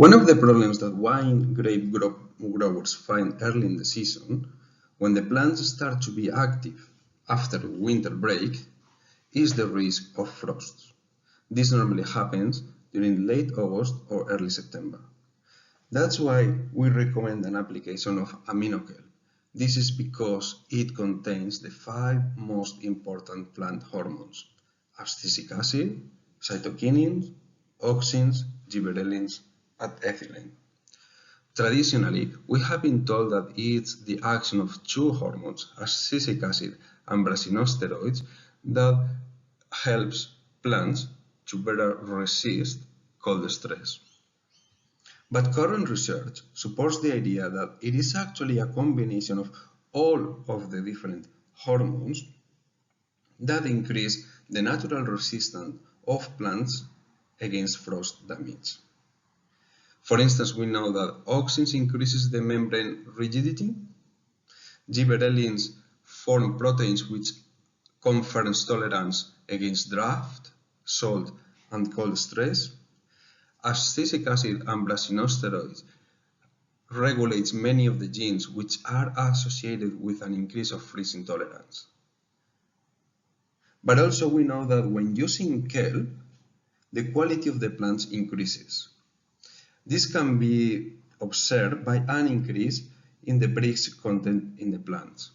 One of the problems that wine grape growers find early in the season, when the plants start to be active after winter break, is the risk of frost. This normally happens during late August or early September. That's why we recommend an application of aminokel. This is because it contains the 5 most important plant hormones: abscisic acid, cytokinins, auxins, gibberellins, and ethylene. Traditionally, we have been told that it's the action of 2 hormones, abscisic acid and brasinosteroids, that helps plants to better resist cold stress. But current research supports the idea that it is actually a combination of all of the different hormones that increase the natural resistance of plants against frost damage. For instance, we know that auxins increases the membrane rigidity, gibberellins form proteins which confers tolerance against draft, salt, and cold stress. Abscisic acid and brasinosteroids regulates many of the genes which are associated with an increase of freezing tolerance. But also we know that when using kelp, the quality of the plants increases. This can be observed by an increase in the Brix content in the plants.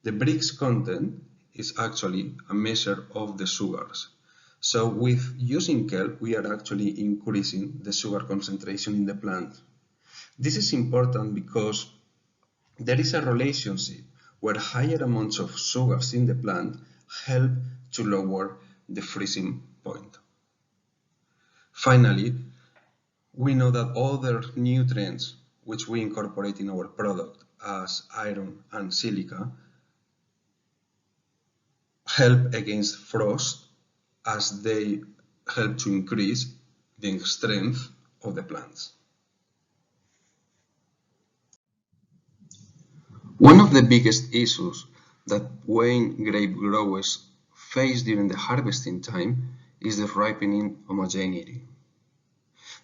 The Brix content is actually a measure of the sugars. So with using kelp, we are actually increasing the sugar concentration in the plant. This is important because there is a relationship where higher amounts of sugars in the plant help to lower the freezing point. Finally, we know that other nutrients which we incorporate in our product, as iron and silica, help against frost as they help to increase the strength of the plants. One of the biggest issues that wine grape growers face during the harvesting time is the ripening homogeneity.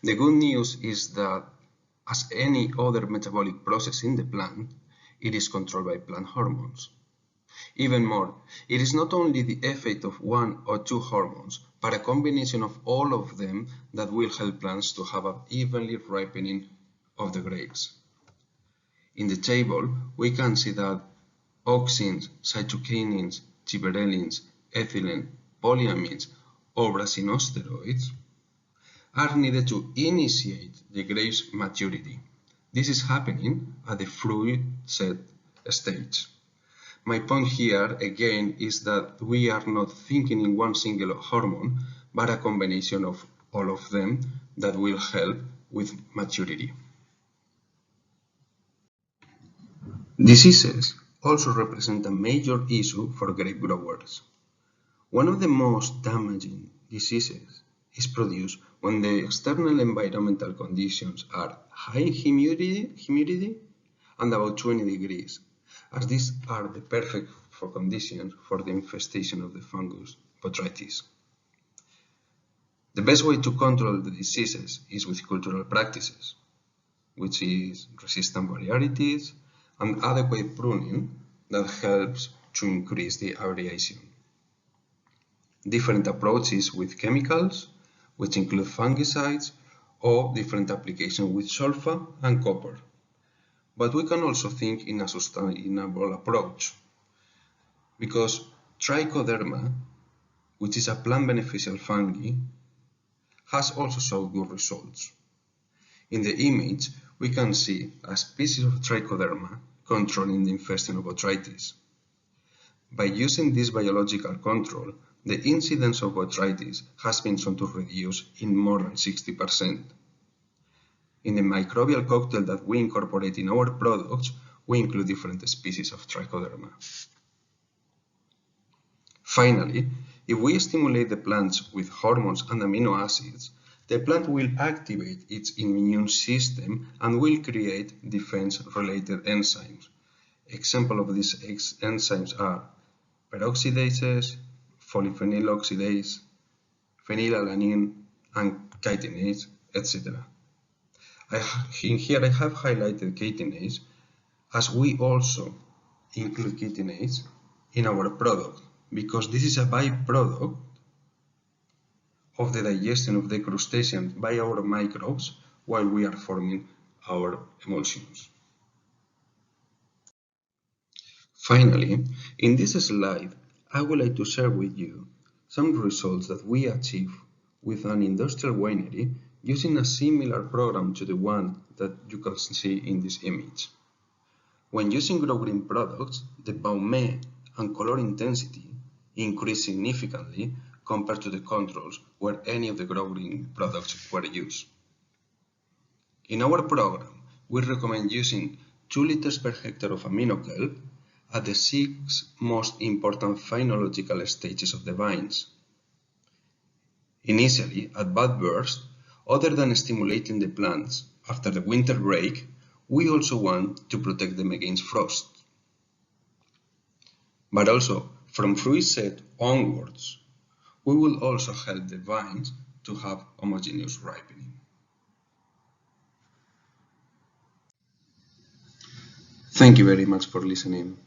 The good news is that, as any other metabolic process in the plant, it is controlled by plant hormones. Even more, it is not only the effect of 1 or 2 hormones, but a combination of all of them that will help plants to have an evenly ripening of the grapes. In the table, we can see that auxins, cytokinins, gibberellins, ethylene, polyamines, or brasinosteroids are needed to initiate the grape's maturity. This is happening at the fruit set stage. My point here again is that we are not thinking in one single hormone, but a combination of all of them that will help with maturity. Diseases also represent a major issue for grape growers. One of the most damaging diseases is produced when the external environmental conditions are high humidity and about 20 degrees, as these are the perfect conditions for the infestation of the fungus botrytis. The best way to control the diseases is with cultural practices, which is resistant varieties and adequate pruning that helps to increase the aeration. Different approaches with chemicals, which include fungicides, or different applications with sulfur and copper. But we can also think in a sustainable approach, because trichoderma, which is a plant beneficial fungi, has also shown good results. In the image, we can see a species of trichoderma controlling the infestation of botrytis. By using this biological control, the incidence of botrytis has been shown to reduce in more than 60%. In the microbial cocktail that we incorporate in our products, we include different species of trichoderma. Finally, if we stimulate the plants with hormones and amino acids, the plant will activate its immune system and will create defense-related enzymes. Examples of these enzymes are peroxidases, polyphenol oxidase, phenylalanine, and chitinase, etc. In here I have highlighted chitinase, as we also include chitinase in our product, because this is a byproduct of the digestion of the crustaceans by our microbes while we are forming our emulsions. Finally, in this slide, I would like to share with you some results that we achieved with an industrial winery using a similar program to the one that you can see in this image. When using GrowGreen products, the baume and color intensity increased significantly compared to the controls where any of the GrowGreen products were used. In our program, we recommend using 2 liters per hectare of aminokelp at the 6 most important phenological stages of the vines. Initially, at Budburst, other than stimulating the plants after the winter break, we also want to protect them against frost. But also, from fruit set onwards, we will also help the vines to have homogeneous ripening. Thank you very much for listening.